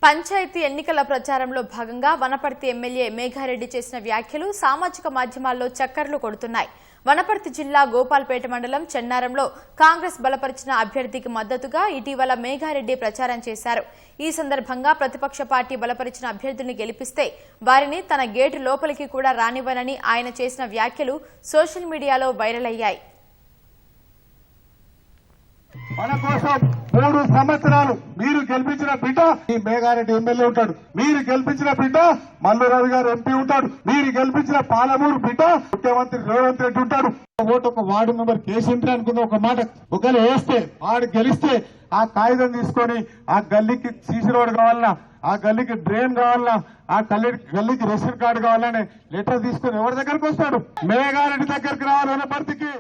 పంచాయతీ ఎన్నికల ప్రచారంలో భాగంగా వనపర్తి ఎమ్మెల్యే మేఘారెడ్డి చేసిన వ్యాఖ్యలు సామాజిక మాధ్యమాల్లో చక్కర్లు కొడుతున్నాయి. వనపర్తి జిల్లా గోపాల్పేట మండలం చెన్నారంలో కాంగ్రెస్ బలపరిచిన అభ్యర్థికి మద్దతుగా ఇటీవల మేఘారెడ్డి ప్రచారం చేశారు. ఈ సందర్భంగా ప్రతిపక్ష పార్టీ బలపరిచిన అభ్యర్థుల్ని గెలిపిస్తే వారిని తన గేటు లోపలికి కూడా రానివ్వనని ఆయన చేసిన వ్యాఖ్యలు సోషల్ మీడియాలో వైరల్ అయ్యాయి. మన కోసం 3 సంవత్సరాలు మీరు గెలిపించిన బిడ్డ ఈ మేఘారెడ్డి ఎమ్మెల్యే ఉంటాడు, మీరు గెలిపించిన బిడ్డ మల్లురావు గారు ఎంపీ ఉంటాడు, మీరు గెలిపించిన పాలమూరు బిడ్డ ముఖ్యమంత్రి రేవంత్ రెడ్డి ఉంటాడు. ఓటు ఒక వార్డు మెంబర్ కేసీఆర్ అనుకున్న ఒక మాట ఒకవేళ వేస్తే వాడు గెలిస్తే ఆ కాగితం తీసుకొని ఆ గల్లీకి సీసీ రోడ్ కావాలన్నా, ఆ గల్లీకి డ్రైన్ కావాలన్నా, ఆ గల్లీకి రేషన్ కార్డు కావాలనే లెటర్ తీసుకొని ఎవరి దగ్గరకు వస్తాడు? మేఘారెడ్డి దగ్గరికి రావాలి వనపర్తికి.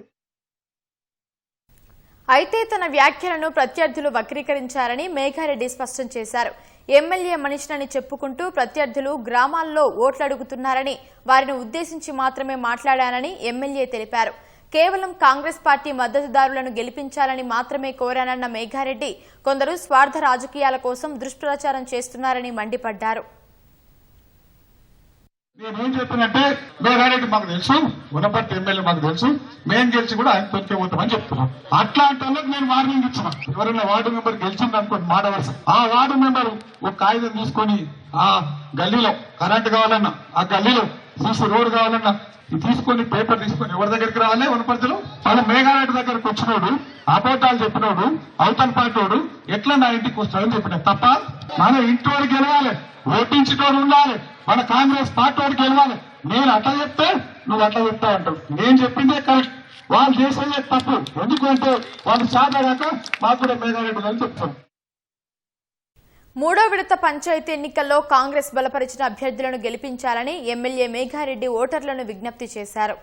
అయితే తన వ్యాఖ్యలను ప్రత్యర్థులు వక్రీకరించారని మేఘారెడ్డి స్పష్టం చేశారు. ఎమ్మెల్యే మనిషినని చెప్పుకుంటూ ప్రత్యర్థులు గ్రామాల్లో ఓట్లడుగుతున్నారని వారిని ఉద్దేశించి మాత్రమే మాట్లాడానని ఎమ్మెల్యే తెలిపారు. కేవలం కాంగ్రెస్ పార్టీ మద్దతుదారులను గెలిపించాలని మాత్రమే కోరానన్న మేఘారెడ్డి కొందరు స్వార్థ రాజకీయాల కోసం దుష్ప్రచారం చేస్తున్నారని మండిపడ్డారు. నేనేం చెప్పినట్టే మేఘారెడ్డి మాకు తెలుసు, వనపర్తి ఎమ్మెల్యే మాకు తెలుసు, మేము గెలిచి కూడా ఆయన తొక్కిపోతామని చెప్తున్నాం. అట్లాంటి వాళ్ళకి నేను వార్నింగ్ ఇచ్చిన, ఎవరైనా వార్డు మెంబర్ గెలిచింది అనుకోండి మాట వరుస, ఆ వార్డు మెంబర్ ఒక కాగితం తీసుకొని ఆ గల్లీలో కరెంట్ కావాలన్నా, ఆ గల్లీలో సీసీ రోడ్ కావాలన్నా తీసుకొని పేపర్ తీసుకొని ఎవరి దగ్గరికి రావాలి? వనపర్తిలో వాళ్ళ మేఘారెడ్డి దగ్గరకు వచ్చినోడు అబద్ధాలు చెప్పినోడు అవతల పాటోడు ఎట్లా నా ఇంటికి వస్తాడని చెప్పిన తప్ప మన ఇంటి వాడికి గెలవాలి, ఓటించేటోడు ఉండాలి, మన కాంగ్రెస్ పార్టీ వాడికి గెలవాలి. నేను అట్లా చెప్తే నువ్వు అట్లా చెప్తావు అంటావు. నేను చెప్పిందే కరెక్ట్, వాళ్ళు చేసేదే తప్పు. ఎందుకంటే వాళ్ళు సాధారణ మాకు కూడా మేఘారెడ్డి అని చెప్తారు. 3వ విడత పంచాయతీ ఎన్నికల్లో కాంగ్రెస్ బలపరిచిన అభ్యర్థులను గెలిపించాలని ఎమ్మెల్యే మేఘారెడ్డి ఓటర్లను విజ్ఞప్తి చేశారు.